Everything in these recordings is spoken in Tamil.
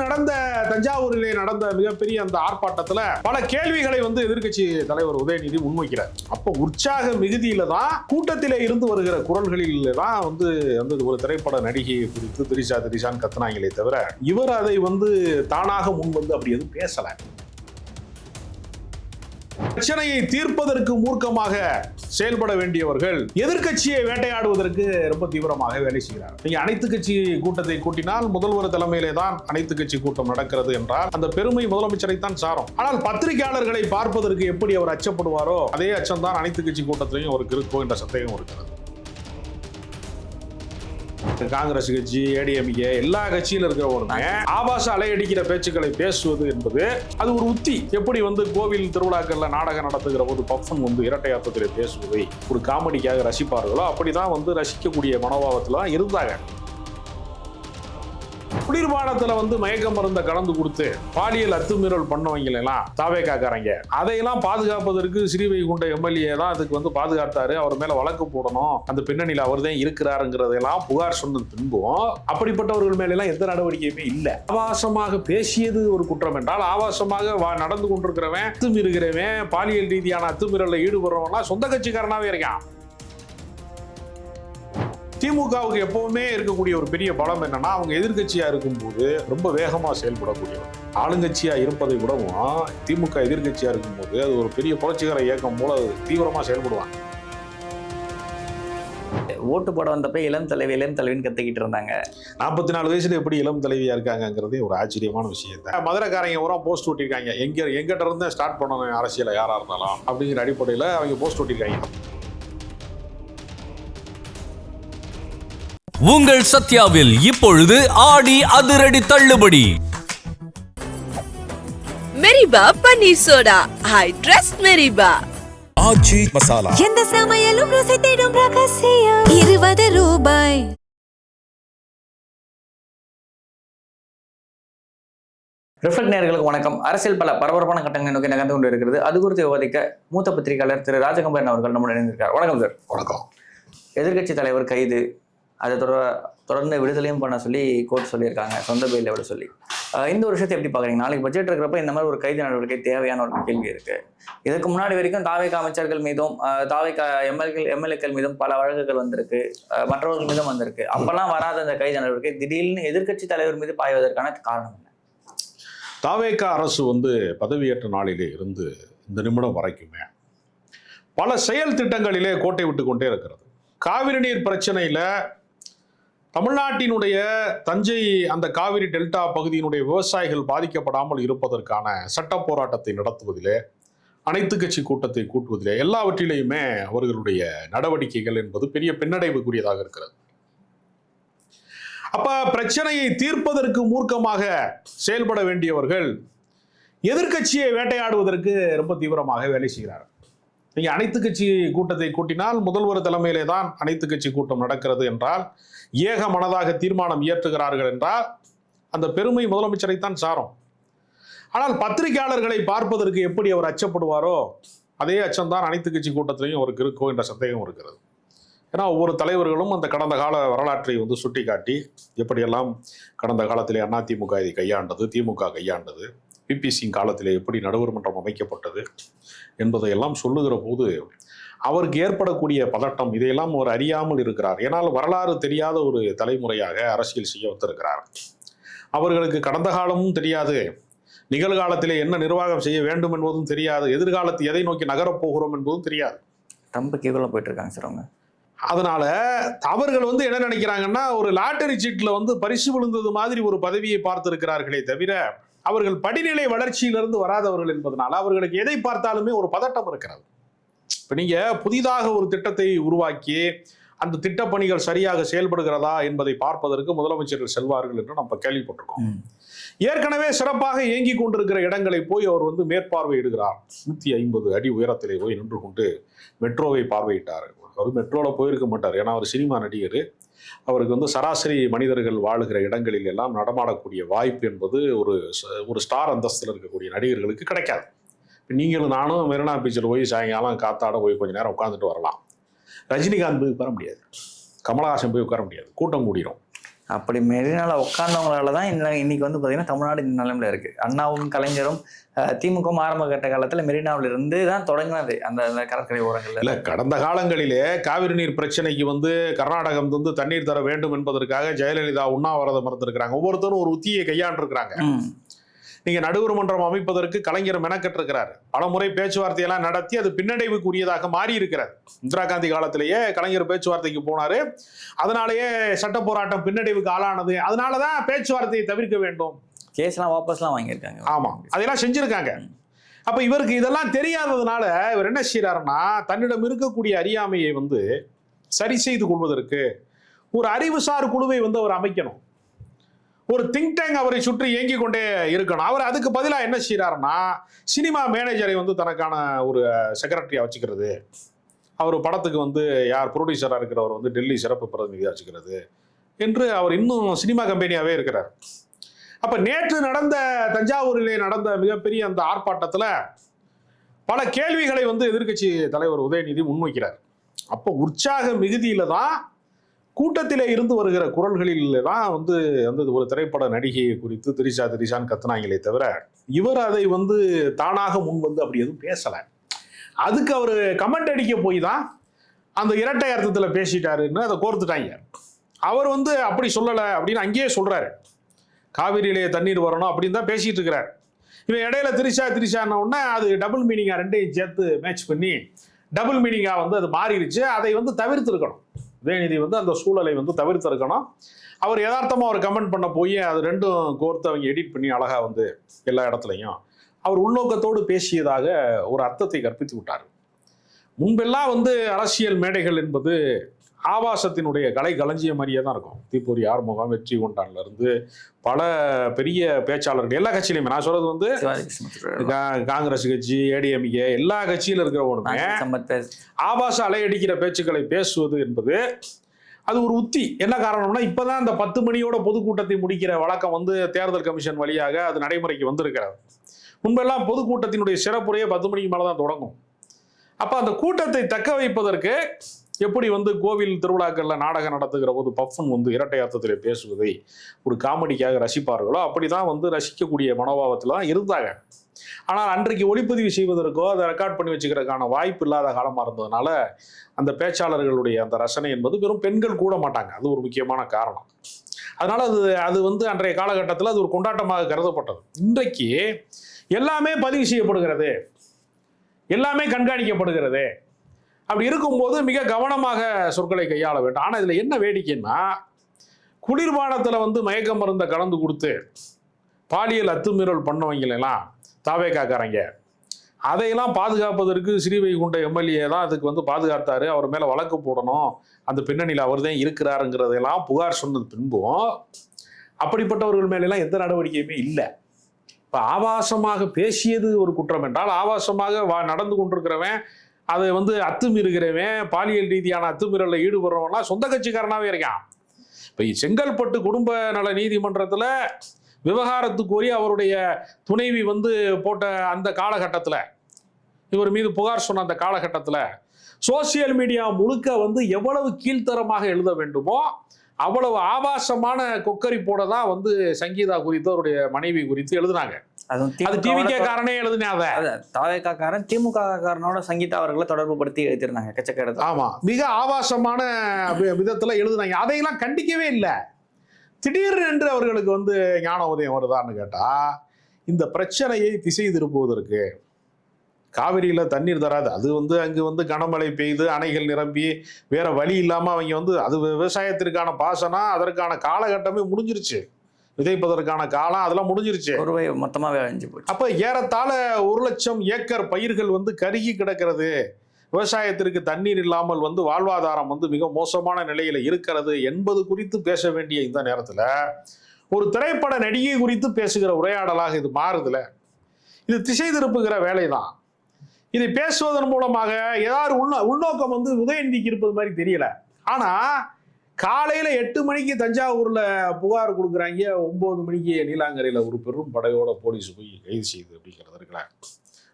நடந்த தஞ்சாவூரிலே நடந்த மிகப்பெரிய அந்த ஆர்ப்பாட்டத்துல பல கேள்விகளை எதிர்க்கட்சி தலைவர் உதயநிதி முன்வைக்கிறார். அப்ப உற்சாக மிகுதியில தான் கூட்டத்திலே இருந்து வருகிற குரல்களில் தான் ஒரு திரைப்பட நடிகை குறித்து திரிஷான்னு கத்துனாங்களே தவிர இவர் அதை தானாக முன் அப்படி எதுவும் பேசல. பிரச்சனையை தீர்ப்பதற்கு மூர்க்கமாக செயல்பட வேண்டியவர்கள் எதிர்க்கட்சியை வேட்டையாடுவதற்கு ரொம்ப தீவிரமாக வேலை செய்கிறார். நீங்க அனைத்து கட்சி கூட்டத்தை கூட்டினால் முதல்வர் தலைமையிலே தான் அனைத்து கட்சி கூட்டம் நடக்கிறது என்றால் அந்த பெருமை முதலமைச்சரை தான் சாரும். ஆனால் பத்திரிகையாளர்களை பார்ப்பதற்கு எப்படி அவர் அச்சப்படுவாரோ அதே அச்சம் தான் அனைத்து கட்சி கூட்டத்திலையும் அவருக்கு இருக்கும் என்ற சந்தேகம் இருக்கிறது. காங்கிரஸ் கட்சி, ஏடிஎம்கே எல்லா கட்சியில இருக்கிறவருமே ஆபாச அலையடிக்கிற பேச்சுக்களை பேசுவது என்பது அது ஒரு உத்தி. எப்படி கோவில் திருவிழாக்கள்ல நாடகம் நடத்துகிற போது பப்சன் இரட்டை அர்த்தத்திலே பேசுவதை ஒரு காமெடிக்காக ரசிப்பார்களோ அப்படிதான் ரசிக்கக்கூடிய மனோபாவத்துல தான் இருந்தாங்க. குளிர்பானத்துல மயக்க மருந்தை கலந்து கொடுத்து பாலியல் அத்துமீறல் பண்ணவங்க எல்லாம் தாவேக்காரங்க அதையெல்லாம் பாதுகாப்பதற்கு ஸ்ரீவைகுண்ட எம்எல்ஏ தான் அதுக்கு பாதுகாத்தாரு. அவர் மேல வழக்கு போடணும், அந்த பின்னணியில் அவர் தான் இருக்கிறாருங்கிறதெல்லாம் புகார் சொன்ன பின்பும் அப்படிப்பட்டவர்கள் மேல எல்லாம் எந்த நடவடிக்கையுமே இல்லை. ஆபாசமாக பேசியது ஒரு குற்றம் என்றால் ஆபாசமாக நடந்து கொண்டிருக்கிறவன் அத்துமீறுகிறவன் பாலியல் ரீதியான அத்துமீறலில் ஈடுபடுறவன்லாம் சொந்த கட்சிக்காரனாவே இருக்கான். திமுகவுக்கு எப்பவுமே இருக்கக்கூடிய ஒரு பெரிய பலம் என்னன்னா அவங்க எதிர்கட்சியா இருக்கும்போது ரொம்ப வேகமா செயல்படக்கூடியவர். ஆளுங்கட்சியா இருப்பதை விடவும் திமுக எதிர்கட்சியா இருக்கும்போது அது ஒரு பெரிய புரட்சிகர இயக்கம் போல தீவிரமா செயல்படுவாங்க. ஓட்டு போட வந்தப்ப இளம் தலைவின்னு கத்திக்கிட்டு இருந்தாங்க. 44 வயசுல எப்படி இளம் தலைவியா இருக்காங்கிறதே ஒரு ஆச்சரியமான விஷயம் தான். மதுரைக்காரங்க பூரா போஸ்ட் ஓட்டிருக்காங்க, எங்கிட்ட இருந்து ஸ்டார்ட் பண்ணணும் அரசியல யாரா இருந்தாலும் அப்படிங்கிற அடிப்படையில அவங்க போஸ்ட் ஓட்டிருக்காங்க. உங்கள் சத்யாவில் இப்பொழுது ஆடி அதிரடி தள்ளுபடி. மெரிபா பன்னீர் soda, I trust Meriba. Aachi மசாலா, எந்த சமையலும் ருசி தேடும் ரகசியம் 20 ரூபாய். ரிஃப்ளெக்ட் நேயர்களுக்கு வணக்கம். அரசியல் பல பரபரப்பான கட்டங்களை நோக்கி நகர்ந்து கொண்டு இருக்கிறது. அது குறித்து விவாதிக்க மூத்த பத்திரிகையாளர் திரு ராஜகம்பரன் அவர்கள் நம்முடன் இணைந்திருக்கார். வணக்கம் சார். வணக்கம். எதிர்கட்சி தலைவர் கைது, அதை தொடர்ந்து விடுதலையும் பண்ண சொல்லி கோர்ட் சொல்லியிருக்காங்க, சொந்த பெயில விட சொல்லி. இந்த ஒரு விஷயத்தை எப்படி பார்க்குறீங்க? நாளைக்கு பட்ஜெட் இருக்கிறப்ப இந்த மாதிரி ஒரு கைது நடவடிக்கை தேவையான ஒரு கேள்வி இருக்கு. இதுக்கு முன்னாடி வரைக்கும் தாவேக அமைச்சர்கள் மீதும் தாவேக எம்எல்ஏக்கள் மீதும் பல வழக்குகள் வந்திருக்கு, மற்றவர்கள் மீதும் வந்திருக்கு. அப்பெல்லாம் வராத இந்த கைது நடவடிக்கை திடீர்னு எதிர்கட்சி தலைவர் மீது பாய்வதற்கான காரணம் என்ன? தாவேக அரசு பதவியேற்ற நாளிலே இருந்து இந்த நிமிடம் வரைக்குமே பல செயல் திட்டங்களிலே கோட்டை விட்டு கொண்டே இருக்கிறது. காவிரி நீர் பிரச்சனையில தமிழ்நாட்டினுடைய தஞ்சை அந்த காவிரி டெல்டா பகுதியினுடைய விவசாயிகள் பாதிக்கப்படாமல் இருப்பதற்கான சட்ட போராட்டத்தை நடத்துவதிலே, அனைத்து கட்சி கூட்டத்தை கூட்டுவதிலே எல்லாவற்றிலேயுமே அவர்களுடைய நடவடிக்கைகள் என்பது பெரிய பின்னடைவுக்குரியதாக இருக்கிறது. அப்ப பிரச்சனையை தீர்ப்பதற்கு மூர்க்கமாக செயல்பட வேண்டியவர்கள் எதிர்க்கட்சியை வேட்டையாடுவதற்கு ரொம்ப தீவிரமாக வேலை செய்கிறார்கள். நீங்க அனைத்து கட்சி கூட்டத்தை கூட்டினால் முதல்வர் தலைமையிலே தான் அனைத்து கட்சி கூட்டம் நடக்கிறது என்றால், ஏக மனதாக தீர்மானம் இயற்றுகிறார்கள் என்றால் அந்த பெருமை முதலமைச்சரை தான் சாரும். ஆனால் பத்திரிகையாளர்களை பார்ப்பதற்கு எப்படி அவர் அச்சப்படுவாரோ அதே அச்சம் தான் அனைத்து கட்சி கூட்டத்திலையும் அவருக்கு இருக்கும் என்ற சந்தேகம் இருக்கிறது. ஏன்னா ஒவ்வொரு தலைவர்களும் அந்த கடந்த கால வரலாற்றை சுட்டி காட்டி எப்படியெல்லாம் கடந்த காலத்திலே அதிமுக இதை கையாண்டது, திமுக கையாண்டது, பிபி சிங் காலத்திலே எப்படி நடுவர் மன்றம் அமைக்கப்பட்டது என்பதையெல்லாம் சொல்லுகிற போது அவருக்கு ஏற்படக்கூடிய பதட்டம், இதையெல்லாம் அவர் அறியாமல் இருக்கிறார். ஏன்னால் வரலாறு தெரியாத ஒரு தலைமுறையாக அரசியல் செய்ய வந்திருக்கிறார். அவர்களுக்கு கடந்த காலமும் தெரியாது, நிகழ்காலத்திலே என்ன நிர்வாகம் செய்ய வேண்டும் என்பதும் தெரியாது, எதிர்காலத்தை எதை நோக்கி நகரப்போகிறோம் என்பதும் தெரியாது. ரொம்ப கேவலம் போயிட்டு இருக்காங்க சார் அவங்க. அதனால அவர்கள் என்ன நினைக்கிறாங்கன்னா, ஒரு லாட்டரி சீட்ல பரிசு விழுந்தது மாதிரி ஒரு பதவியை பார்த்திருக்கிறார்களே தவிர அவர்கள் படிநிலை வளர்ச்சியிலிருந்து வராதவர்கள் என்பதனால அவர்களுக்கு எதை பார்த்தாலுமே ஒரு பதட்டம் இருக்கிறது. இப்ப நீங்க புதிதாக ஒரு திட்டத்தை உருவாக்கி அந்த திட்டப்பணிகள் சரியாக செயல்படுகிறதா என்பதை பார்ப்பதற்கு முதலமைச்சர்கள் செல்வார்கள் என்று நம்ம கேள்விப்பட்டிருக்கோம். ஏற்கனவே சிறப்பாக இயங்கி கொண்டிருக்கிற இடங்களை போய் அவர் மேற்பார்வையிடுகிறார். 150 அடி உயரத்திலே போய் நின்று கொண்டு மெட்ரோவை பார்வையிட்டார். அவர் மெட்ரோல போயிருக்க மாட்டார், ஏன்னா அவர் சினிமா நடிகர். அவருக்கு சராசரி மனிதர்கள் வாழுகிற இடங்களில் எல்லாம் நடமாடக்கூடிய வாய்ப்பு என்பது ஒரு ஸ்டார் அந்தஸ்தில் இருக்கக்கூடிய நடிகர்களுக்கு கிடைக்காது. நீங்களும் நானும் மெரினா பீச்சில் போய் சாயங்காலம் காத்தாட போய் கொஞ்சம் நேரம் உட்காந்துட்டு வரலாம். ரஜினிகாந்த் போய் உட்கார முடியாது, கமலஹாசன் போய் உட்கார முடியாது, கூட்டம் கூடிரும். அப்படி மெரினால உட்கார்ந்தவங்களால தான் இன்னைக்கு வந்து பார்த்தீங்கன்னா தமிழ்நாடு இந்த நிலைமையில இருக்கு. அண்ணாவும் கலைஞரும் திமுகவும் ஆரம்ப கட்ட காலத்துல மெரினாவில இருந்து தான் தொடங்கினது அந்த கடற்கரை ஓரங்கள்ல. இல்ல, கடந்த காலங்களிலே காவிரி நீர் பிரச்சனைக்கு வந்து கர்நாடகம் வந்து தண்ணீர் தர வேண்டும் என்பதற்காக ஜெயலலிதா உண்ணாவிரதம் இருந்திருக்கிறாங்க. ஒவ்வொருத்தரும் ஒரு உத்தியை கையாண்டிருக்கிறாங்க. நீங்க நடுவர் மன்றம் அமைப்பதற்கு கலைஞர் மெனக்கெட்டு இருக்கிறார். பல முறை பேச்சுவார்த்தையெல்லாம் நடத்தி அது பின்னடைவுக்குரியதாக மாறி இருக்கிறார். இந்திரா காந்தி காலத்திலேயே கலைஞர் பேச்சுவார்த்தைக்கு போனாரு. அதனாலேயே சட்ட போராட்டம் பின்னடைவுக்கு ஆளானது. அதனாலதான் பேச்சுவார்த்தையை தவிர்க்க வேண்டும். கேஸ்லாம் வாபஸ்லாம் வாங்கியிருக்காங்க. ஆமா, அதெல்லாம் செஞ்சிருக்காங்க. அப்ப இவருக்கு இதெல்லாம் தெரியாததுனால இவர் என்ன செய்யறாருன்னா, தன்னிடம் இருக்கக்கூடிய அறியாமையை வந்து சரி செய்து கொள்வதற்கு ஒரு அறிவுசார் குழுவை வந்து அவர் அமைக்கணும். ஒரு திங்க் டேங்க் அவரை சுற்றி இயங்கி கொண்டே இருக்கணும். அவர் அதுக்கு பதிலாக என்ன செய்யறாருன்னா, சினிமா மேனேஜரை வந்து தனக்கான ஒரு செக்ரட்டரியா வச்சுக்கிறது, அவர் படத்துக்கு வந்து யார் ப்ரொடியூசராக இருக்கிறவர் வந்து டெல்லி சிறப்பு பிரதிநிதியாக வச்சுக்கிறது என்று அவர் இன்னும் சினிமா கம்பெனியாகவே இருக்கிறார். அப்போ நேற்று நடந்த தஞ்சாவூரிலே நடந்த மிகப்பெரிய அந்த ஆர்ப்பாட்டத்தில் பல கேள்விகளை வந்து எதிர்க்கட்சி தலைவர் உதயநிதி முன்வைக்கிறார். அப்போ உற்சாக மிகுதியில தான் கூட்டத்திலே இருந்து வருகிற குரல்களில் தான் வந்து அந்த ஒரு திரைப்பட நடிகையை குறித்து திரிசான்னு கத்துனாங்களே தவிர இவர் அதை வந்து தானாக முன் வந்து அப்படி எதுவும் பேசலை. அதுக்கு அவர் கமெண்ட் அடிக்க போய் தான் அந்த இரட்டை அர்த்தத்தில் பேசிட்டாருன்னு அதை கோர்த்துட்டாங்க. அவர் வந்து அப்படி சொல்லலை அப்படின்னு அங்கேயே சொல்றாரு. காவிரியிலே தண்ணீர் வரணும் அப்படின்னு தான் பேசிட்டு இருக்கிறார். இவன் இடையில திரிசான்ன உடனே அது டபுள் மீனிங்கா ரெண்டையும் சேர்த்து மேட்ச் பண்ணி டபுள் மீனிங்கா வந்து அது மாறிடுச்சு. அதை வந்து தவிர்த்திருக்கணும். உதயநிதி வந்து அந்த சூழலை வந்து தவிர்த்திருக்கணும். அவர் யதார்த்தமாக அவர் கமெண்ட் பண்ண போய் அது ரெண்டும் கோர்த்து அவங்க எடிட் பண்ணி அழகா வந்து எல்லா இடத்துலையும் அவர் உள்நோக்கத்தோடு பேசியதாக ஒரு அர்த்தத்தை கற்பித்து விட்டார். முன்பெல்லாம் வந்து அரசியல் மேடைகள் என்பது ஆபாசத்தினுடைய கலை களஞ்சிய மாதிரியே தான் இருக்கும். தீப்பொறி ஆறுமுகம், வெற்றி கொண்டான்ல இருந்து பல பெரிய பேச்சாளர்கள் எல்லா கட்சியிலுமே, நான் சொல்றது வந்து காங்கிரஸ் கட்சி, ஏடிஎம்கே எல்லா கட்சியில இருக்கிறவனுமே ஆபாச அலையடிக்கிற பேச்சுக்களை பேசுவது என்பது அது ஒரு உத்தி. என்ன காரணம்னா, இப்பதான் இந்த 10 மணியோட பொதுக்கூட்டத்தை முடிக்கிற வழக்கம் வந்து தேர்தல் கமிஷன் வழியாக அது நடைமுறைக்கு வந்திருக்கிறது. முன்பெல்லாம் பொதுக்கூட்டத்தினுடைய சிறப்புரையே 10 மணிக்கு மேலதான் தொடங்கும். அப்ப அந்த கூட்டத்தை தக்க வைப்பதற்கு எப்படி வந்து கோவில் திருவிழாக்கள்ல நாடகம் நடத்துகிற போது பஃபன் வந்து இரட்டை அர்த்தத்தில் பேசுவதை ஒரு காமெடிக்காக ரசிப்பார்களோ அப்படிதான் வந்து ரசிக்கக்கூடிய மனோபாவத்தில் தான் இருந்தாங்க. ஆனால் அன்றைக்கு ஒளிப்பதிவு செய்வதற்கோ அதை ரெக்கார்ட் பண்ணி வச்சுக்கிறதுக்கான வாய்ப்பு இல்லாத காலமாக இருந்ததுனால அந்த பேச்சாளர்களுடைய அந்த ரசனை என்பது வெறும் பெண்கள் கூட மாட்டாங்க. அது ஒரு முக்கியமான காரணம். அதனால அது வந்து அன்றைய காலகட்டத்தில் அது ஒரு கொண்டாட்டமாக கருதப்பட்டது. இன்றைக்கு எல்லாமே பதிவு செய்யப்படுகிறது, எல்லாமே கண்காணிக்கப்படுகிறது. அப்படி இருக்கும்போது மிக கவனமாக சொற்களை கையாள வேண்டும். ஆனால் இதில் என்ன வேடிக்கைன்னா, குளிர்பானத்தில் வந்து மயக்க மருந்தை கலந்து கொடுத்து பாலியல் அத்துமீறல் பண்ணவங்களெல்லாம் தாவேக்காக்காரங்க அதையெல்லாம் பாதுகாப்பதற்கு ஸ்ரீவைகுண்ட எம்எல்ஏ தான் அதுக்கு வந்து பாதுகாத்தாரு, அவர் மேலே வழக்கு போடணும், அந்த பின்னணியில் அவர் தான் இருக்கிறாருங்கிறதெல்லாம் புகார் சொன்னது பின்பும் அப்படிப்பட்டவர்கள் மேலெல்லாம் எந்த நடவடிக்கையுமே இல்லை. இப்போ ஆபாசமாக பேசியது ஒரு குற்றம் என்றால், ஆபாசமாக நடந்து கொண்டிருக்கிறவன், அதை வந்து அத்துமீறுகிறவன், பாலியல் ரீதியான அத்துமீறலில் ஈடுபடுறவன்லாம் சொந்த கட்சிக்காரனாகவே இருக்கான். இப்போ செங்கல்பட்டு குடும்ப நல நீதிமன்றத்தில் விவகாரத்து கோரி அவருடைய துணைவி வந்து போட்ட அந்த காலகட்டத்தில், இவர் மீது புகார் சொன்ன அந்த காலகட்டத்தில் சோசியல் மீடியா முழுக்க வந்து எவ்வளவு கீழ்த்தரமாக எழுத வேண்டுமோ அவ்வளவு ஆபாசமான கொக்கரிப்போட தான் வந்து சங்கீதா குறித்து அவருடைய மனைவி குறித்து எழுதுனாங்க. அது டிவிகே காரனே எழுதினாங்க. தாவேக்காரன் திமுக காரனோட சங்கீதா அவர்களை தொடர்பு படுத்தி எழுதிருந்தாங்க கச்சக்கடத்தை. ஆமா, மிக ஆபாசமான விதத்துல எழுதுனாங்க. அதையெல்லாம் கண்டிக்கவே இல்லை. திடீர்னு என்று அவர்களுக்கு வந்து ஞான உதயம் வருதான்னு கேட்டா, இந்த பிரச்சனையை திசை திருப்புவதற்கு காவிரியில தண்ணீர் தராது, அது வந்து அங்கு வந்து கனமழை பெய்து அணைகள் நிரம்பி வேற வழி இல்லாம அவங்க வந்து அது விவசாயத்திற்கான பாசனம், அதற்கான காலகட்டமே முடிஞ்சிருச்சு, விதைப்பதற்கான காலம் அதெல்லாம் முடிஞ்சிருச்சு, மொத்தமாவே அழிஞ்சு போச்சு. அப்ப ஏறத்தாழ 1,00,000 ஏக்கர் பயிர்கள் வந்து கருகி கிடக்கிறது, விவசாயத்திற்கு தண்ணீர் இல்லாமல் வந்து வாழ்வாதாரம் வந்து மிக மோசமான நிலையில இருக்கிறது என்பது குறித்து பேச வேண்டிய இந்த நேரத்துல ஒரு திரைப்பட நடிகை குறித்து பேசுகிற உரையாடலாக இது மாறுதுல. இது திசை திருப்புகிற வேலைதான். இதை பேசுவதன் மூலமாக ஏதாவது உள்நோக்கம் வந்து உதயநிதிக்கு இருப்பது மாதிரி தெரியல. ஆனா காலையில 8 மணிக்கு தஞ்சாவூர்ல புகார் கொடுக்குறாங்க, 9 மணிக்கு நீலாங்கரையில ஒரு பெரும் படையோட போலீஸ் போய் கைது செய்யுது அப்படிங்கிறது இருக்குல்ல,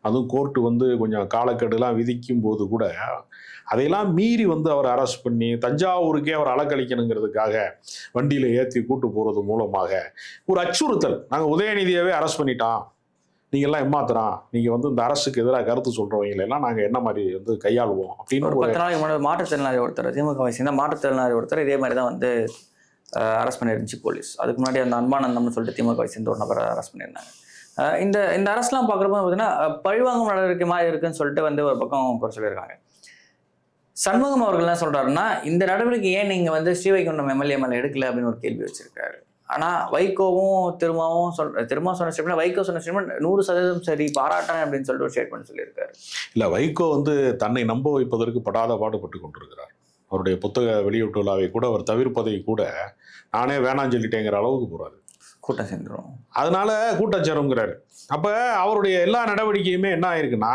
அதுவும் கோர்ட்டு வந்து கொஞ்சம் காலக்கெடுலாம் விதிக்கும் போது கூட அதையெல்லாம் மீறி வந்து அவர் அரெஸ்ட் பண்ணி தஞ்சாவூருக்கே அவர் அலக்கழிக்கணுங்கிறதுக்காக வண்டியில் ஏற்றி கூட்டு போகிறது மூலமாக ஒரு அச்சுறுத்தல். நாங்கள் உதயநிதியவே அரெஸ்ட் பண்ணிட்டோம், நீங்கள் எல்லாம் ஏமாத்துறோம், நீங்கள் வந்து இந்த அரசுக்கு எதிராக கருத்து சொல்கிறவங்களெல்லாம் நாங்கள் என்ன மாதிரி வந்து கையாளுவோம் அப்படின்னு ஒரு 10 நாளைக்கு முன்னாடி மாற்றுத்திறனாளி ஒருத்தர், திமுக சேர்ந்த மாற்றுத்திறனாளி ஒருத்தர் இதே மாதிரி தான் வந்து அரெஸ்ட் பண்ணிருந்துச்சு போலீஸ். அதுக்கு முன்னாடி அந்த அன்பானந்தம்னு சொல்லிட்டு திமுக சேர்ந்த ஒரு நபரை அரெஸ்ட் பண்ணியிருந்தாங்க. இந்த இந்த அரசுலாம் பார்க்குறப்ப பார்த்தீங்கன்னா பழிவாங்கும் நடவடிக்கை மாதிரி இருக்குன்னு சொல்லிட்டு வந்து ஒரு பக்கம் குறை சொல்லியிருக்காங்க. சண்முகம் அவர்கள் என்ன சொல்றாருன்னா, இந்த நடவடிக்கை ஏன் நீங்க வந்து ஸ்ரீவைகுண்டம் எம்எல்ஏ மேலே எடுக்கல அப்படின்னு ஒரு கேள்வி வச்சிருக்காரு. ஆனா வைகோவும் திரும்ப சொன்ன ஸ்டேட்மெண்ட், வைகோ சொன்ன ஸ்டேட்மெண்ட் 100% சரி, பாராட்டேன் அப்படின்னு சொல்லிட்டு ஒரு ஸ்டேட்மெண்ட் சொல்லியிருக்காரு. இல்லை, வைகோ வந்து தன்னை நம்ப வைப்பதற்கு படாத பாடுபட்டு கொண்டிருக்கிறார். அவருடைய புத்தக வெளியீட்டு விழாவை கூட அவர் தவிர்ப்பதை கூட நானே வேணான்னு சொல்லிட்டேங்கிற அளவுக்கு போறாரு. கூட்டம் சேர்ந்துடும், அதனால கூட்டம் சேருங்கிறாரு. அப்ப அவருடைய எல்லா நடவடிக்கையுமே என்ன ஆயிருக்குன்னா,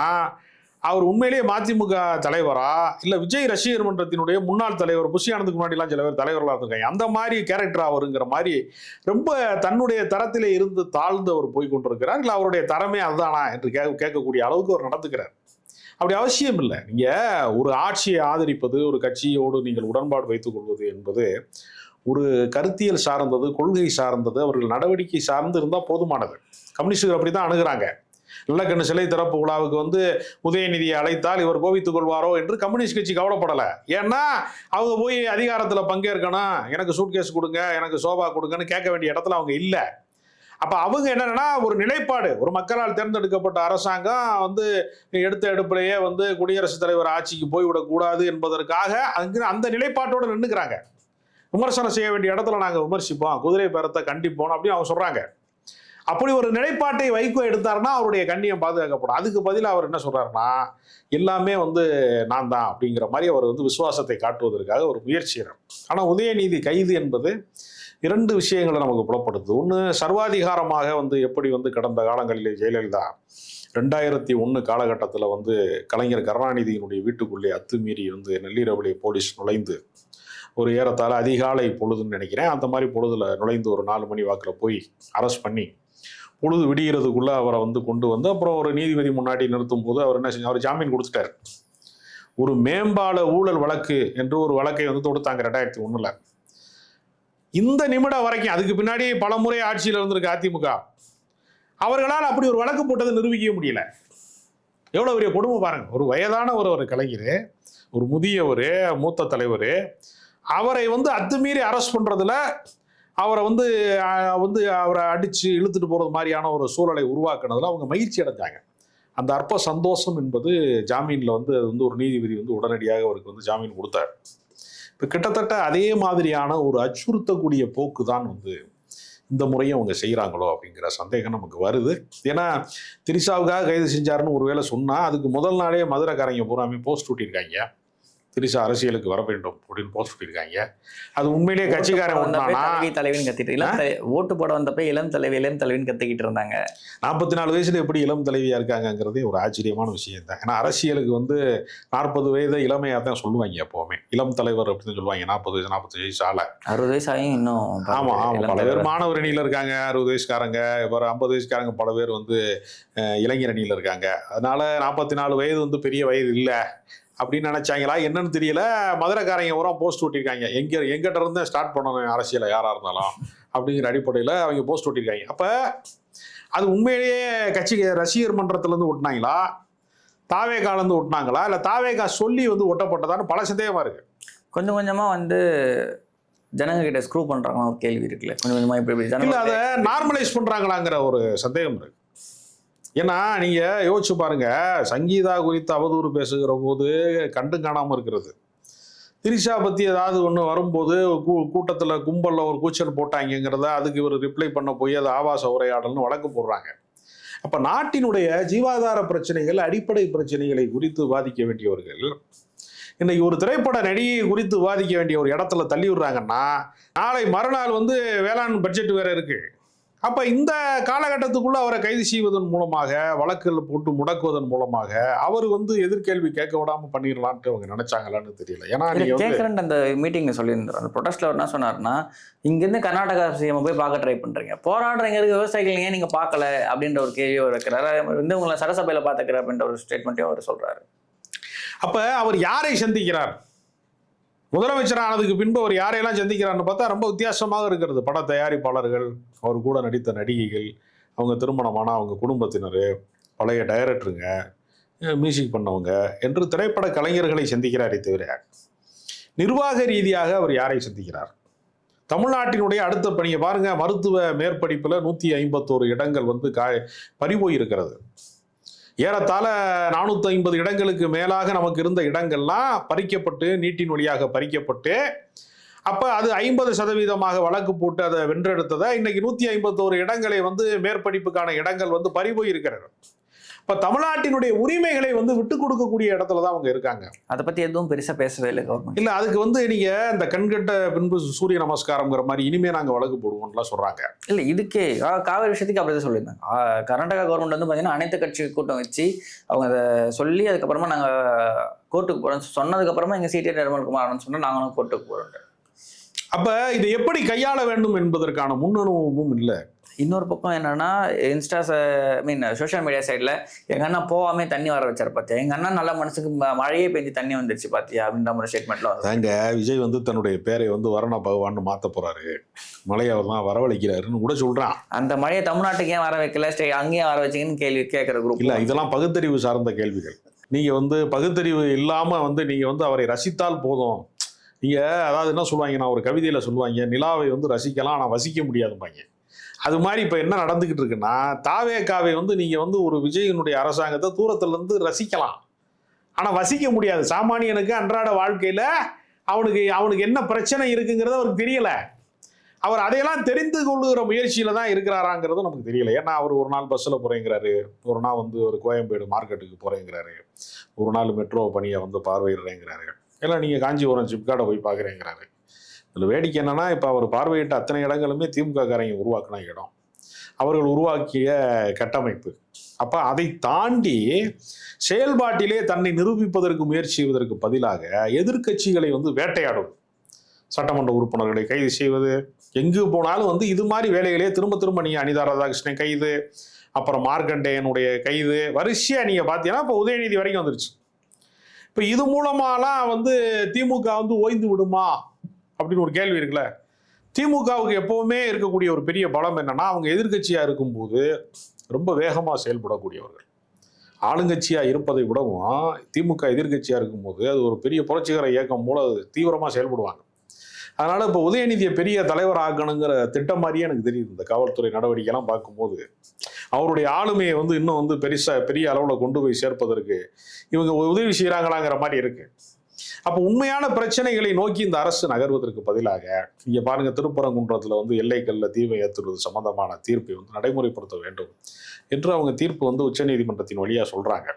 அவர் உண்மையிலேயே மதிமுக தலைவரா இல்ல விஜய் ரசிகர் மன்றத்தினுடைய முன்னாள் தலைவர் புஷியானதுக்கு முன்னாடிலாம் சில பேர் தலைவர்களாக இருந்திருக்காங்க, அந்த மாதிரி கேரக்டர் அவருங்கிற மாதிரி ரொம்ப தன்னுடைய தரத்திலே இருந்து தாழ்ந்து அவர் போய் கொண்டிருக்கிறார். இல்லை அவருடைய தரமே அதுதானா என்று கேட்கக்கூடிய அளவுக்கு அவர் நடந்துக்கிறார். அப்படி அவசியம் இல்லை. நீங்க ஒரு ஆட்சியை ஆதரிப்பது, ஒரு கட்சியோடு நீங்கள் உடன்பாடு வைத்துக் கொள்வது என்பது ஒரு கருத்தியல் சார்ந்தது, கொள்கை சார்ந்தது, அவர்கள் நடவடிக்கை சார்ந்து இருந்தால் போதுமானது. கம்யூனிஸ்டுகள் அப்படி தான் அணுகிறாங்க. நல்லக்கண்ணு சிலை திறப்பு விழாவுக்கு வந்து உதயநிதியை அழைத்தால் இவர் கோபித்துக் கொள்வாரோ என்று கம்யூனிஸ்ட் கட்சி கவலைப்படலை. ஏன்னா அவங்க போய் அதிகாரத்தில் பங்கேற்கணும், எனக்கு சூட்கேஸ் கொடுங்க, எனக்கு சோபா கொடுங்கன்னு கேட்க வேண்டிய இடத்துல அவங்க இல்லை. அப்போ அவங்க என்னன்னா, ஒரு நிலைப்பாடு, ஒரு மக்களால் தேர்ந்தெடுக்கப்பட்ட அரசாங்கம் வந்து எடுத்த எடுப்பிலேயே வந்து குடியரசுத் தலைவர் ஆட்சிக்கு போய்விடக்கூடாது என்பதற்காக அங்கே அந்த நிலைப்பாட்டோடு நின்றுக்கிறாங்க. விமர்சனம் செய்ய வேண்டிய இடத்துல நாங்கள் விமர்சிப்போம், குதிரை பேரத்தை கண்டிப்போம் அப்படின்னு அவங்க சொல்றாங்க. அப்படி ஒரு நிலைப்பாட்டை வைகோ எடுத்தாருன்னா அவருடைய கண்ணியம் பாதுகாக்கப்படும். அதுக்கு பதிலாக அவர் என்ன சொல்றாருன்னா, எல்லாமே வந்து நான் தான் அப்படிங்கிற மாதிரி அவர் வந்து விசுவாசத்தை காட்டுவதற்காக ஒரு முயற்சிகிறார். ஆனால் உதயநிதி கைது என்பது 2 விஷயங்களை நமக்கு புலப்படுது. ஒன்று, சர்வாதிகாரமாக வந்து எப்படி வந்து கடந்த காலங்களிலே ஜெயலலிதா 2001 காலகட்டத்தில் வந்து கலைஞர் கருணாநிதியினுடைய வீட்டுக்குள்ளே அத்துமீறி வந்து நள்ளிரவிலே போலீஸ் நுழைந்து ஒரு ஏறத்தாழ அதிகாலை பொழுதுன்னு நினைக்கிறேன், அந்த மாதிரி பொழுதுல நுழைந்து ஒரு 4 மணி வாக்கில் போய் அரெஸ்ட் பண்ணி பொழுது விடிகிறதுக்குள்ள அவரை வந்து கொண்டு வந்து அப்புறம் ஒரு நீதிபதி முன்னாடி நிறுத்தும் போது அவர் என்ன செஞ்சார், அவர் ஜாமீன் கொடுத்துட்டார். ஒரு மேம்பால ஊழல் வழக்கு என்று ஒரு வழக்கை வந்து தொடுத்தாங்க 2001. இந்த நிமிடம் வரைக்கும், அதுக்கு பின்னாடி பல முறை ஆட்சியில் இருந்திருக்கு அதிமுக, அவர்களால் அப்படி ஒரு வழக்கு போட்டதை நிரூபிக்க முடியல. எவ்வளவு பெரிய கொடுமை பாருங்க. ஒரு வயதான ஒரு கலைஞர், ஒரு முதியவர், மூத்த தலைவர், அவரை வந்து அத்துமீறி அரெஸ்ட் பண்றதுல அவரை வந்து அவரை அடிச்சு இழுத்துட்டு போறது மாதிரியான ஒரு சூழலை உருவாக்குனதுல அவங்க மகிழ்ச்சி அடைஞ்சாங்க. அந்த அற்ப சந்தோஷம் என்பது ஜாமீன்ல வந்து அது வந்து ஒரு நீதிபதி வந்து உடனடியாக அவருக்கு வந்து ஜாமீன் கொடுத்தார். இப்போ கிட்டத்தட்ட அதே மாதிரியான ஒரு அச்சுறுத்தக்கூடிய போக்கு தான் வந்து இந்த முறையும் அவங்க செய்கிறாங்களோ அப்படிங்கிற சந்தேகம் நமக்கு வருது. ஏன்னா திரிஷாவுக்காக கைது செஞ்சாருன்னு ஒரு வேளை சொன்னால் அதுக்கு முதல் நாளே மதுரைக்காரங்க பூராமே போஸ்ட் ஒட்டியிருக்காங்க, திரிஷா அரசியலுக்கு வர வேண்டும் அப்படின்னு போஸ்ட் ஒட்டியிருக்காங்க. அது உண்மையிலேயே கட்சிக்காரன் தலைவின்னு கத்திட்டு ஓட்டு போட வந்தப்ப இளம் தலைவின்னு கத்திக்கிட்டு இருந்தாங்க. 44 வயசுல எப்படி இளம் தலைவியா இருக்காங்கிறதே ஒரு ஆச்சரியமான விஷயம் தான். ஏன்னா அரசியலுக்கு வந்து 40 வயதை இளமையாக தான் சொல்லுவாங்க எப்போவுமே. இளம் தலைவர் அப்படின்னு சொல்லுவாங்க 40 வயசு 45 வயசு ஆள. 60 வயசு ஆகும் இன்னும். ஆமாம், பல பேர் மாணவர் அணியில் இருக்காங்க 60 வயசுக்காரங்க, இப்போ 50 வயசுக்காரங்க பல பேர் வந்து இளைஞர் அணியில் இருக்காங்க. அதனால 44 வயது வந்து பெரிய வயது இல்லை அப்படின்னு நினைச்சாங்களா என்னன்னு தெரியல. மதுரைக்காரங்க பூரா போஸ்ட் ஒட்டியிருக்காங்க, எங்கிட்ட இருந்து ஸ்டார்ட் பண்ணணும் அரசியலை யாராக இருந்தாலும் அப்படிங்கிற அடிப்படையில் அவங்க போஸ்ட் ஒட்டியிருக்காங்க. அப்போ அது உண்மையிலேயே கட்சி ரசிகர் மன்றத்திலேருந்து ஒட்டினாங்களா, தாவேகாலேருந்து ஒட்டினாங்களா, இல்லை தாவேகா சொல்லி வந்து ஒட்டப்பட்டதான்னு பல சந்தேகமாக இருக்கு. கொஞ்சம் கொஞ்சமாக வந்து ஜனங்க கிட்ட ஸ்க்ரூ பண்ணுறாங்களா ஒரு கேள்வி இருக்குல்ல, கொஞ்சம் கொஞ்சமாக இப்படி இல்லை அதை நார்மலைஸ் பண்ணுறாங்களாங்கிற ஒரு சந்தேகம் இருக்கு. ஏன்னா நீங்க யோசிச்சு பாருங்க, சங்கீதா குறித்து அவதூறு பேசுகிற போது கண்டு காணாமல் இருக்கிறது, திரிஷா பத்தி ஏதாவது ஒன்று வரும்போது கூட்டத்தில் கும்பலில் ஒரு கூச்சல் போட்டாங்கிறத அதுக்கு இவர் ரிப்ளை பண்ண போய் அது ஆபாச உரையாடல்னு வழக்கு போடுறாங்க. அப்போ நாட்டினுடைய ஜீவாதார பிரச்சனைகள், அடிப்படை பிரச்சனைகளை குறித்து விவாதிக்க வேண்டியவர்கள் இன்னைக்கு ஒரு திரைப்பட நடிகை குறித்து விவாதிக்க வேண்டிய ஒரு இடத்துல தள்ளி விடுறாங்கன்னா, நாளை மறுநாள் வந்து வேளாண் பட்ஜெட் வேற இருக்கு, அப்ப இந்த காலகட்டத்துக்குள்ள அவரை கைது செய்வதன் மூலமாக, வழக்கில் போட்டு முடக்குவதன் மூலமாக அவர் வந்து எதிர்கேள்வி கேட்க விடாம பண்ணிடலான்ட்டு அவங்க நினைச்சாங்களான்னு தெரியல. ஏன்னா நீங்க கேட்கறேன் அந்த மீட்டிங்ல சொல்லியிருந்தார், அந்த ப்ரொடெஸ்ட்ல என்ன சொன்னார்னா, இங்கிருந்து கர்நாடகா சிஎம் போய் பார்க்க ட்ரை பண்றீங்க, போராடுறீங்க விவசாயிகள் ஏன் நீங்க பார்க்கல அப்படின்ற ஒரு கேள்வியை வைக்கிறாரு. வந்து உங்களை சட்டசபையில பார்த்துக்கிற அப்படின்ற ஒரு ஸ்டேட்மெண்ட்டையும் அவர் சொல்றாரு. அப்ப அவர் யாரை சந்திக்கிறார்? முதலமைச்சர் ஆனதுக்கு பின்பு அவர் யாரையெல்லாம் சந்திக்கிறார்னு பார்த்தா ரொம்ப வித்தியாசமாக இருக்கிறது. பட தயாரிப்பாளர்கள், அவர் கூட நடித்த நடிகைகள், அவங்க திருமணமான அவங்க குடும்பத்தினர், பழைய டைரக்டருங்க, மியூசிக் பண்ணவங்க என்று திரைப்பட கலைஞர்களை சந்திக்கிறாரே தவிர நிர்வாக ரீதியாக அவர் யாரை சந்திக்கிறார்? தமிழ்நாட்டினுடைய அடுத்த பணியை பாருங்க. மருத்துவ மேற்படிப்பில் 151 இடங்கள் வந்து பறிபோய் இருக்கிறது. ஏறத்தாழ 450 இடங்களுக்கு மேலாக நமக்கு இருந்த இடங்கள்லாம் பறிக்கப்பட்டு, நீட்டின் வழியாக பறிக்கப்பட்டு, அப்ப அது 50% வழக்கு போட்டு அதை வென்றெடுத்ததை இன்னைக்கு 151 இடங்களை வந்து மேற்படிப்புக்கான இடங்கள் வந்து பறிபோய் இருக்கிறது. இப்ப தமிழ்நாட்டினுடைய உரிமைகளை வந்து விட்டு கொடுக்கக்கூடிய இடத்துல தான் அவங்க இருக்காங்க. அதை பத்தி எதுவும் பெருசா பேசவே இல்லை கவர்மெண்ட். இல்ல, அதுக்கு வந்து நீங்க இந்த கண்கட்ட பின்பு சூரிய நமஸ்காரம்ங்கிற மாதிரி இனிமே நாங்க வழக்கு போடுவோம்லாம் சொல்றாங்க. இல்ல, இதுக்கே காவிரி விஷயத்துக்கு அப்படிதான் சொல்லியிருந்தாங்க. கர்நாடகா கவர்மெண்ட் வந்து பாத்தீங்கன்னா அனைத்து கட்சி கூட்டம் வச்சு அவங்க அதை சொல்லி அதுக்கப்புறமா நாங்க கோர்ட்டுக்கு போறோம் சொன்னதுக்கு அப்புறமா எங்க சிடி நிர்மல்குமார் சொன்னா நாங்களும் கோர்ட்டுக்கு போறோம். அப்ப இதை எப்படி கையாள வேண்டும் என்பதற்கான முன் அனுபவமும் இல்லை. இன்னொரு பக்கம் என்னன்னா, சோஷியல் மீடியா சைட்ல எங்க அண்ணா போகாமே தண்ணி வர வச்சாரு பாத்தியா, எங்க அண்ணா நல்ல மனசுக்கு மழையே பெஞ்சு தண்ணி வந்துருச்சு பாத்தியா அப்படின்ற ஒரு ஸ்டேட்மெண்ட்ல தாங்க விஜய் வந்து தன்னுடைய பேரை வந்து வரண பகவான்னு மாத்த போறாரு, மழையை அவர் தான் வரவழைக்கிறாருன்னு கூட சொல்றான். அந்த மழையை தமிழ்நாட்டுக்கு ஏன் வர வைக்கல, அங்கேயும் வர வச்சிங்கன்னு கேள்வி கேட்கிற குரூப் இல்ல. இதெல்லாம் பகுத்தறிவு சார்ந்த கேள்விகள். நீங்க வந்து பகுத்தறிவு இல்லாம வந்து நீங்க வந்து அவரை ரசித்தால் போதும். நீங்க அதாவது என்ன சொல்லுவாங்க, நான் ஒரு கவிதையில சொல்லுவாங்க, நிலாவை வந்து ரசிக்கலாம் ஆனா வசிக்க முடியாதுப்பாங்க. அது மாதிரி இப்போ என்ன நடந்துக்கிட்டு இருக்குன்னா, தாவேகாவை வந்து நீங்கள் வந்து ஒரு விஜயனுடைய அரசாங்கத்தை தூரத்துல இருந்து ரசிக்கலாம், ஆனால் வசிக்க முடியாது. சாமானியனுக்கு அன்றாட வாழ்க்கையில் அவனுக்கு என்ன பிரச்சனை இருக்குங்கிறது அவருக்கு தெரியலை. அவர் அதையெல்லாம் தெரிந்து கொள்ளுகிற முயற்சியில் தான் இருக்கிறாராங்கிறது நமக்கு தெரியல. ஏன்னா அவர் ஒரு நாள் பஸ்ஸில் போகிறேங்கிறாரு, ஒரு நாள் வந்து ஒரு கோயம்பேடு மார்க்கெட்டுக்கு போகிறேங்கிறாரு, ஒரு நாள் மெட்ரோ பணியை வந்து பார்வையிடுறேங்கிறாரு, எல்லாம் நீங்கள் காஞ்சிபுரம் சிப்காடை போய் பார்க்குறேங்கிறாரு. இதில் வேடிக்கை என்னன்னா, இப்போ அவர் பார்வையிட்ட அத்தனை இடங்களுமே திமுக காரங்க உருவாக்கின இடம், அவர்கள் உருவாக்கிய கட்டமைப்பு. அப்போ அதை தாண்டி செயல்பாட்டிலே தன்னை நிரூபிப்பதற்கு முயற்சி செய்வதற்கு பதிலாக எதிர்க்கட்சிகளை வந்து வேட்டையாடுவது, சட்டமன்ற உறுப்பினர்களை கைது செய்வது, எங்கு போனாலும் வந்து இது மாதிரி வேலைகளே திரும்ப திரும்ப நீங்கள் அனிதா ராதாகிருஷ்ணன் கைது, அப்புறம் மார்க்கண்டேயனுடைய கைது, வரிசையாக நீங்கள் பார்த்தீங்கன்னா இப்போ உதயநிதி வரைக்கும் வந்துருச்சு. இப்போ இது மூலமாலாம் வந்து திமுக வந்து ஓய்ந்து விடுமா அப்படின்னு ஒரு கேள்வி இருக்குல்ல. திமுகவுக்கு எப்பவுமே இருக்கக்கூடிய ஒரு பெரிய பலம் என்னன்னா, அவங்க எதிர்கட்சியா இருக்கும்போது ரொம்ப வேகமாக செயல்படக்கூடியவர்கள். ஆளுங்கட்சியா இருப்பதை விடவும் திமுக எதிர்கட்சியா இருக்கும்போது அது ஒரு பெரிய புரட்சிகர இயக்கம் போல தீவிரமாக செயல்படுவாங்க. அதனால இப்போ உதயநிதியை பெரிய தலைவர் ஆக்கணுங்கிற திட்டம் மாதிரியே எனக்கு தெரியுது. இந்த காவல்துறை நடவடிக்கைலாம் பார்க்கும்போது அவருடைய ஆளுமையை வந்து இன்னும் வந்து பெரிய அளவில் கொண்டு போய் சேர்ப்பதற்கு இவங்க உதவி செய்கிறாங்களாங்கிற மாதிரி இருக்கு. அப்போ உண்மையான பிரச்சனைகளை நோக்கி இந்த அரசு நகர்வதற்கு பதிலாக இங்கே பாருங்க, திருப்பரங்குன்றத்தில் வந்து எல்லைக்கல்ல தீவை ஏற்றுவது சம்பந்தமான தீர்ப்பை வந்து நடைமுறைப்படுத்த வேண்டும் என்று அவங்க தீர்ப்பு வந்து உச்சநீதிமன்றத்தின் வழியாக சொல்றாங்க.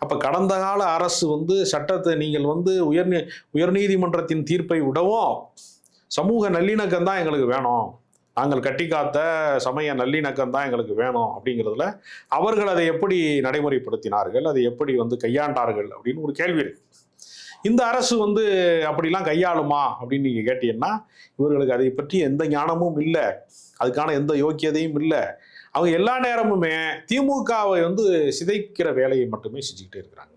அப்போ கடந்த கால அரசு வந்து சட்டத்தை நீங்கள் வந்து உயர்நீதிமன்றத்தின் தீர்ப்பை விடவும் சமூக நல்லிணக்கம் தான் எங்களுக்கு வேணும், நாங்கள் கட்டி காத்த சமய நல்லிணக்கம் தான் எங்களுக்கு வேணும் அப்படிங்கிறதுல அவர்கள் அதை எப்படி நடைமுறைப்படுத்தினார்கள், அதை எப்படி வந்து கையாண்டார்கள் அப்படின்னு ஒரு கேள்வி இருக்கு. இந்த அரசு வந்து அப்படிலாம் கையாளுமா அப்படின்னு நீங்கள் கேட்டீங்கன்னா, இவர்களுக்கு அதை பற்றி எந்த ஞானமும் இல்லை, அதுக்கான எந்த யோக்கியதையும் இல்லை. அவங்க எல்லா நேரமுமே திமுகவை வந்து சிதைக்கிற வேலையை மட்டுமே செஞ்சுக்கிட்டே இருக்கிறாங்க.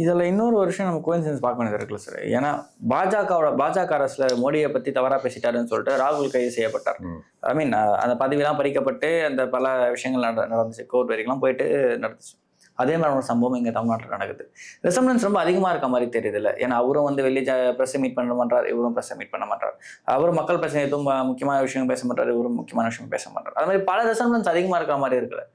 இதில் இன்னொரு வருஷம் நம்ம கோயின்சிடன்ஸ் பார்க்க வேண்டியது இருக்குல்ல சார். ஏன்னா பாஜக அரசுல மோடியை பற்றி தவறாக பேசிட்டாருன்னு சொல்லிட்டு ராகுல் கைது செய்யப்பட்டார். அந்த பதவியெல்லாம் பறிக்கப்பட்டு அந்த பல விஷயங்கள் நடந்துச்சு, கோர்ட் வரைக்கும் போயிட்டு நடந்துச்சு. அதே மாதிரி ஒரு சம்பவம் இங்கே தமிழ்நாட்டில் நடக்குது. ரெசம்பன்ஸ் ரொம்ப அதிகமாக இருக்க மாதிரி தெரியுது இல்லை. ஏன்னா அவரும் வந்து வெளியே ப்ரெஸ் மீட் பண்ண மாட்டார், இவரும் ப்ரெஸ் மீட் பண்ண மாட்டார். அவரும் மக்கள் பிரச்சனை எதுவும் முக்கியமான விஷயம் பேச மாட்டார், இவரும் முக்கியமான விஷயம் பேச மாட்டார். அது மாதிரி பல ரெசம்பன்ஸ் அதிகமாக இருக்கிற மாதிரி இருக்குல்ல.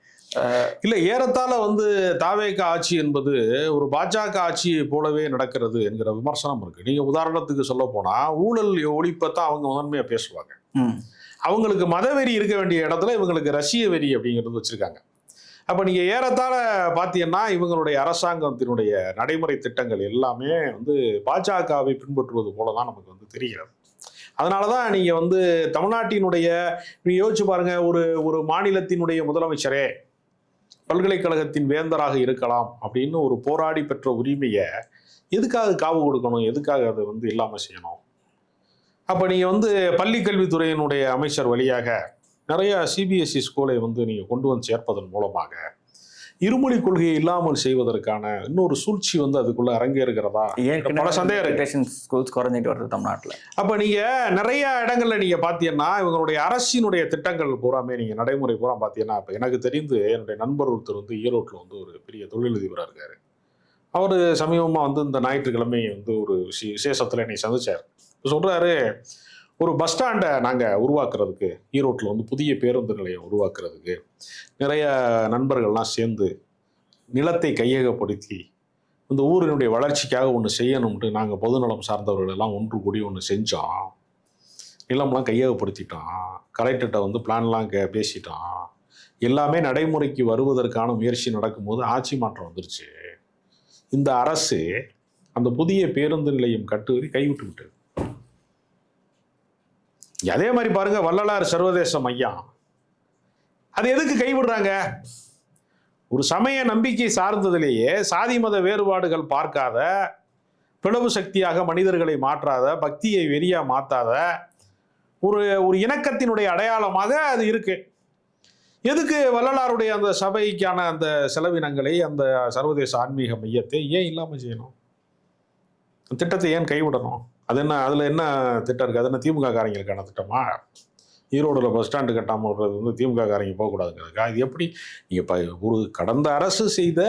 இல்லை, ஏறத்தாழ வந்து தாவேக ஆட்சி என்பது ஒரு பாஜக ஆட்சியை போலவே நடக்கிறது என்கிற விமர்சனம் இருக்கு. நீங்க உதாரணத்துக்கு சொல்ல போனா ஊழல் ஒழிப்பத்தான் அவங்க முதன்மையா பேசுவாங்க. அவங்களுக்கு மதவெறி இருக்க வேண்டிய இடத்துல இவங்களுக்கு ரஷ்ய வெறி அப்படிங்கிறது வச்சிருக்காங்க. அப்போ நீங்கள் ஏறத்தாழ பார்த்தீங்கன்னா இவங்களுடைய அரசாங்கத்தினுடைய நடைமுறை திட்டங்கள் எல்லாமே வந்து பாஜகவை பின்பற்றுவது போல தான் நமக்கு வந்து தெரிகிறது. அதனால தான் நீங்கள் வந்து தமிழ்நாட்டினுடைய நீங்கள் யோசிச்சு பாருங்க, ஒரு ஒரு மாநிலத்தினுடைய முதலமைச்சரே பல்கலைக்கழகத்தின் வேந்தராக இருக்கலாம் அப்படின்னு ஒரு போராடி பெற்ற உரிமையை எதுக்காக காவு கொடுக்கணும், எதுக்காக அதை வந்து இல்லாமல் செய்யணும்? அப்போ நீங்கள் வந்து பள்ளி கல்வித்துறையினுடைய அமைச்சர் வழியாக நிறைய சிபிஎஸ்இ ஸ்கூலை வந்து நீங்கள் கொண்டு வந்து சேர்ப்பதன் மூலமாக இருமொழி கொள்கையை இல்லாமல் செய்வதற்கான இன்னொரு சூழ்ச்சி வந்து அதுக்குள்ள அரங்கேறுகிறதா பல சந்தேகம் இருக்கு. ஸ்கூல்ஸ் குறைஞ்சிட்டு வருது தமிழ்நாட்டில். அப்ப நீங்க நிறைய இடங்கள்ல நீங்க பாத்தீங்கன்னா இவங்களுடைய அரசினுடைய திட்டங்கள் பூராமே நீங்க நடைமுறை பூரா பாத்தீங்கன்னா, இப்ப எனக்கு தெரிந்து என்னுடைய நண்பர் ஒருத்தர் வந்து ஈரோட்டில் வந்து ஒரு பெரிய தொழிலதிபராக இருக்காரு. அவர் சமீபமா வந்து இந்த ஞாயிற்றுக்கிழமை வந்து ஒரு விசேஷத்துல என்னை சந்திச்சார். சொல்றாரு, ஒரு பஸ் ஸ்டாண்டை நாங்கள் உருவாக்குறதுக்கு, ஈரோட்டில் வந்து புதிய பேருந்து நிலையம் உருவாக்குறதுக்கு நிறைய நண்பர்கள்லாம் சேர்ந்து நிலத்தை கையகப்படுத்தி இந்த ஊரினுடைய வளர்ச்சிக்காக ஒன்று செய்யணும்ட்டு நாங்கள் பொதுநலம் சார்ந்தவர்கள் எல்லாம் ஒன்று கூடி ஒன்று செஞ்சோம். நிலம்லாம் கையகப்படுத்திட்டோம், கலெக்டர்கிட்ட வந்து பிளான்லாம் பேசிட்டோம். எல்லாமே நடைமுறைக்கு வருவதற்கான முயற்சி நடக்கும்போது ஆட்சி மாற்றம் வந்துருச்சு. இந்த அரசு அந்த புதிய பேருந்து நிலையம் கட்டுவதை கைவிட்டு விட்டது. அதே மாதிரி பாருங்க, வள்ளலார் சர்வதேச மையம் அது எதுக்கு கைவிடுறாங்க? ஒரு சமய நம்பிக்கை சார்ந்ததிலேயே சாதி மத வேறுபாடுகள் பார்க்காத, பிளவு சக்தியாக மனிதர்களை மாற்றாத, பக்தியை வெறியா மாற்றாத ஒரு ஒரு இணக்கத்தினுடைய அடையாளமாக அது இருக்கு. எதுக்கு வள்ளலாருடைய அந்த சபைக்கான அந்த செலவினங்களை, அந்த சர்வதேச ஆன்மீக மையத்தை ஏன் இல்லாமல் செய்யணும்? திட்டத்தை ஏன் கைவிடணும்? அது என்ன, அதில் என்ன திட்டம் இருக்குது? அது என்ன திமுக காரங்களுக்கான திட்டமா? ஈரோடில் பஸ் ஸ்டாண்டு கட்டாமல் விடுறது வந்து திமுக காரங்க போகக்கூடாதுங்கிறதுக்கா? இது எப்படி? நீங்கள் இப்போ ஒரு கடந்த அரசு செய்த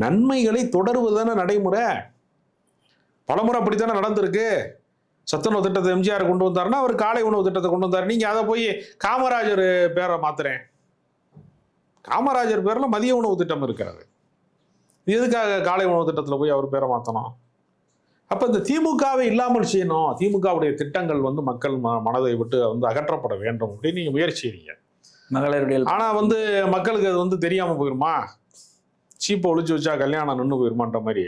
நன்மைகளை தொடர்வதுதானே நடைமுறை. பலமுறை அப்படித்தானே நடந்திருக்கு. சத்துணவு திட்டத்தை எம்ஜிஆர் கொண்டு வந்தாருன்னா அவர் காலை உணவு திட்டத்தை கொண்டு வந்தார். நீங்கள் அதை போய் காமராஜர் பேரை மாத்துறேன். காமராஜர் பேரில் மதிய உணவு திட்டம் இருக்கிறது. எதுக்காக காலை உணவு திட்டத்தில் போய் அவர் பேரை மாற்றணும்? அப்போ இந்த திமுகவை இல்லாமல் செய்யணும், திமுகவுடைய திட்டங்கள் வந்து மக்கள் மனதை விட்டு வந்து அகற்றப்பட வேண்டும் அப்படின்னு நீங்கள் முயற்சி செய்றீங்க. மகளிருடைய ஆனால் வந்து மக்களுக்கு அது வந்து தெரியாமல் போயிருமா? சீப்பை ஒழிச்சு வச்சா கல்யாணம் நின்று போயிருமான்ற மாதிரி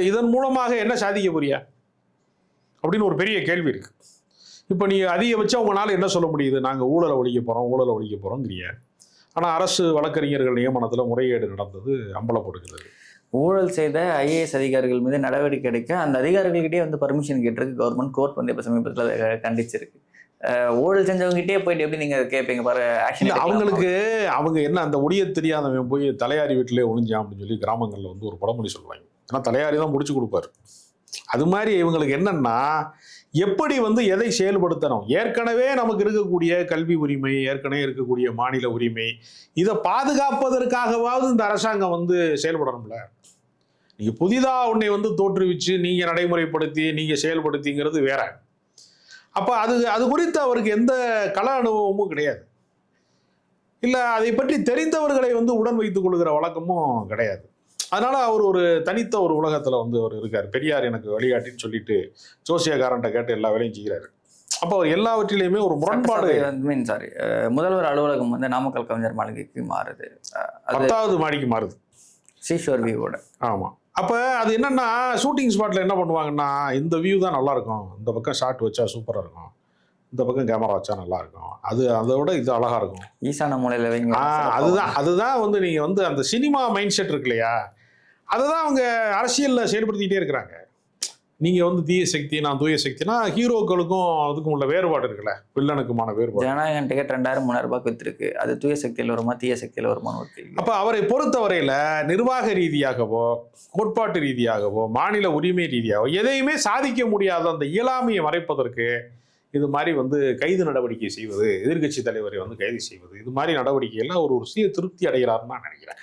இதன் மூலமாக என்ன சாதிக்க போறியா அப்படின்னு ஒரு பெரிய கேள்வி இருக்கு. இப்போ நீ அதிகபட்சம் உங்களால் என்ன சொல்ல முடியுது? நாங்கள் ஊழலை ஒழிக்க போகிறோங்கிறீங்க. ஆனால் அரசு வழக்கறிஞர்கள் நியமனத்தில் முறைகேடு நடந்தது அம்பலப்படுகிறது. ஊழல் செய்த ஐஏஎஸ் அதிகாரிகள் மீது நடவடிக்கை எடுக்க அந்த அதிகாரிகள்கிட்டே வந்து பர்மிஷன் கேட்டிருக்கு கவர்மெண்ட். கோர்ட் வந்து இப்போ சமீபத்தில் கண்டிச்சிருக்கு. ஊழல் செஞ்சவங்ககிட்டே போயிட்டு எப்படி நீங்கள் கேட்பீங்க பாரு ஆக்ஷன்? அவங்களுக்கு அவங்க என்ன, அந்த ஒளிய தெரியாதவன் போய் தலையாரி வீட்டிலே ஒழிஞ்சான் அப்படின்னு சொல்லி கிராமங்களில் வந்து ஒரு பழமொழி சொல்லுவாங்க. ஏன்னா தலையாரி தான் முடிச்சு கொடுப்பாரு. அது மாதிரி இவங்களுக்கு என்னன்னா, எப்படி வந்து எதை செயல்படுத்தணும்? ஏற்கனவே நமக்கு இருக்கக்கூடிய கல்வி உரிமை, ஏற்கனவே இருக்கக்கூடிய மாநில உரிமை, இதை பாதுகாப்பதற்காகவாவது இந்த அரசாங்கம் வந்து செயல்படணும்ல. நீங்க புதிதா உன்னை வந்து தோற்றுவிச்சு நீங்க நடைமுறைப்படுத்தி நீங்க செயல்படுத்திங்கிறது வேற. அப்ப அது குறித்து அவருக்கு எந்த கள அனுபவமும் கிடையாது. இல்ல அதை பற்றி தெரிந்தவர்களை வந்து உடன் வைத்துக் கொள்கிற வழக்கமும் கிடையாது. அதனால அவர் ஒரு தனித்த ஒரு உலகத்துல வந்து அவர் இருக்கார். பெரியார் எனக்கு வழிகாட்டின்னு சொல்லிட்டு ஜோசியக்காரன்ட்ட கேட்டு எல்லா வேலையும் செய்கிறாரு. அப்போ அவர் எல்லாவற்றிலையுமே ஒரு முரண்பாடு. முதல்வர் அலுவலகம் வந்து நாமக்கல் கவிஞர் மாளிகைக்கு மாறுது, 10வது மாடிக்கு மாறுது, சீஷோர் வியூவோட. ஆமா. அப்போ அது என்னன்னா, ஷூட்டிங் ஸ்பாட்ல என்ன பண்ணுவாங்கன்னா, இந்த வியூ தான் நல்லா இருக்கும், இந்த பக்கம் ஷாட் வச்சா சூப்பரா இருக்கும், இந்த பக்கம் கேமரா வச்சா நல்லா இருக்கும், அதை விட இது அழகா இருக்கும், ஈசான மூலையில வைங்க. அதுதான் வந்து நீங்க வந்து அந்த சினிமா மைண்ட் செட் இருக்கு இல்லையா, அதுதான் அவங்க அரசியல்ல செயல்படுத்திக்கிட்டே இருக்கிறாங்க. நீங்க வந்து தீய சக்தி, நான் தூய சக்தினா ஹீரோக்களுக்கும் அதுக்கும் உள்ள வேறுபாடு இருக்குல்ல, வில்லனுக்குமான வேறுபாடு. ஜனநாயகம் டிக்கெட் 2000-3000 வித்துருக்கு. அது தூய சக்தியில் வருமா தீய சக்தியில் வருமானு ஒரு கேள்வி. அப்ப அவரை பொறுத்தவரையில நிர்வாக ரீதியாகவோ கோட்பாட்டு ரீதியாகவோ மாநில உரிமை ரீதியாகவோ எதையுமே சாதிக்க முடியாத அந்த இயலாமையை மறைப்பதற்கு இது மாதிரி வந்து கைது நடவடிக்கை செய்வது, எதிர்கட்சி தலைவரை வந்து கைது செய்வது, இது மாதிரி நடவடிக்கைகள்லாம் ஒரு சுய திருப்தி அடைகிறாருன்னு நான் நினைக்கிறேன்.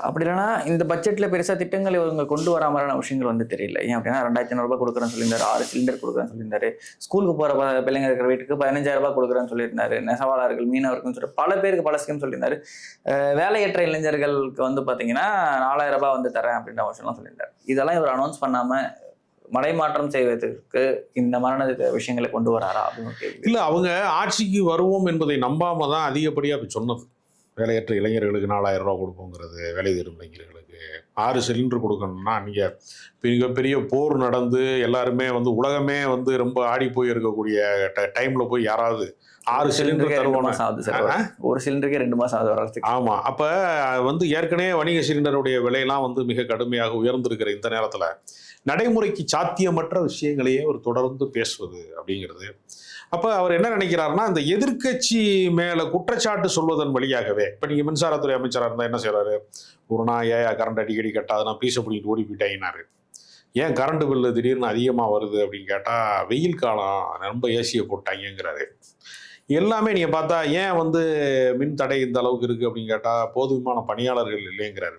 அப்படி இல்லைன்னா இந்த பட்ஜெட்ல பெருசா திட்டங்கள் இவங்க கொண்டு வர மாதிரியான விஷயங்கள் வந்து தெரியல. ஏன் அப்படின்னா 2500 ரூபாய் கொடுக்குறேன்னு சொல்லியிருந்தாரு, 6 சிலிண்டர் கொடுக்குறேன்னு சொல்லியிருந்தாரு, ஸ்கூலுக்கு போற பிள்ளைங்க இருக்கிற வீட்டுக்கு 15000 ரூபாய் கொடுக்குறேன்னு சொல்லியிருந்தாரு, நெசவாளர்கள் மீனவர்கள் சொல்லிட்டு பல பேருக்கு பல ஸ்கீம் சொல்லியிருந்தாரு. வேலையற்ற இளைஞர்களுக்கு வந்து பாத்தீங்கன்னா 4000 ரூபாய் வந்து தரேன் அப்படின்ற விஷயம்லாம் சொல்லியிருந்தாரு. இதெல்லாம் இவர் அனௌன்ஸ் பண்ணாம மடைமாற்றம் செய்வதற்கு இந்த மாதிரியான விஷயங்களை கொண்டு வராரா அப்படின்னு கேள்வி. இல்ல, அவங்க ஆட்சிக்கு வருவோம் என்பதை நம்பாம தான் அதிகப்படியா அப்படி சொன்னது. வேலையற்ற இளைஞர்களுக்கு 4000 ரூபா கொடுப்போங்கிறது, வேலை தேடும் இளைஞர்களுக்கு 6 சிலிண்டர் கொடுக்கணும்னா, நீங்கள் மிகப்பெரிய போர் நடந்து எல்லாருமே வந்து உலகமே வந்து ரொம்ப ஆடி போய் இருக்கக்கூடிய டைமில் போய் யாராவது 6 சிலிண்டர் 2 தருவோம். மாசம் ஆகுது சார். ஒரு சிலிண்டருக்கே 2 மாசம் ஆகுது வர்றதுக்கு. ஆமாம். அப்போ வந்து ஏற்கனவே வணிக சிலிண்டருடைய விலையெல்லாம் வந்து மிக கடுமையாக உயர்ந்திருக்கிற இந்த நேரத்தில் நடைமுறைக்கு சாத்தியமற்ற விஷயங்களையே அவர் தொடர்ந்து பேசுவது அப்படிங்கிறது. அப்போ அவர் என்ன நினைக்கிறாருன்னா, இந்த எதிர்க்கட்சி மேலே குற்றச்சாட்டு சொல்வதன் வழியாகவே, இப்போ நீங்கள் மின்சாரத்துறை அமைச்சராக இருந்தால் என்ன செய்கிறாரு, ஒரு நாள் ஏன் கரண்ட் அடிக்கடி கட்டாதுன்னா பீஸை பிடிக்கிட்டு ஓடி போயிட்டாங்கன்னாரு. ஏன் கரண்ட் பில்லு திடீர்னு அதிகமாக வருது அப்படின்னு கேட்டால், வெயில் காலம் ரொம்ப ஏசியை போட்டாங்கிறாரு. எல்லாமே நீங்கள் பார்த்தா ஏன் வந்து மின் தடை இந்த அளவுக்கு இருக்குது அப்படின்னு கேட்டால், போதுமான பணியாளர்கள் இல்லைங்கிறாரு.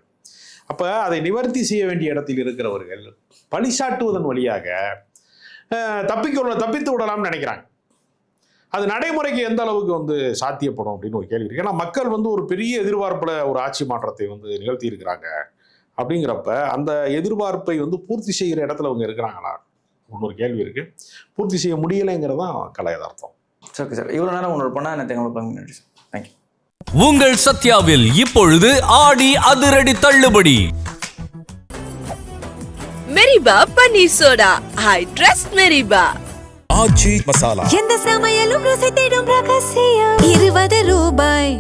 அப்போ அதை நிவர்த்தி செய்ய வேண்டிய இடத்தில் இருக்கிறவர்கள் பழிசாட்டுவதன் வழியாக தப்பித்து விடலாம்னு நினைக்கிறாங்க. அது நடைமுறைக்கு எந்த அளவுக்கு வந்து சாத்தியப்படும் அப்படின்னு ஒரு கேள்வி இருக்கு. ஏன்னா மக்கள் வந்து ஒரு பெரிய எதிர்பார்ப்பில் ஒரு ஆட்சி மாற்றத்தை வந்து நிகழ்த்தி இருக்கிறாங்க. அப்படிங்கிறப்ப அந்த எதிர்பார்ப்பை வந்து பூர்த்தி செய்கிற இடத்துல அவங்க இருக்கிறாங்களா ஒரு கேள்வி இருக்கு. பூர்த்தி செய்ய முடியலைங்கிறது தான் கலை யதார்த்தம். ஓகே சார், இவ்வளோ நேரம் உங்களோட பண்ணால் என்ன தேங்காய் நன்றி சார். தேங்க்யூ. உங்கள் சத்யாவில் இப்பொழுது ஆடி அதிரடி தள்ளுபடி. மெரிபா பன்னீர் soda. I trust Meriba. Aachi மசாலா. எந்த சமையலும் ருசி தேடும் ரகசியம் 20 ரூபாய்.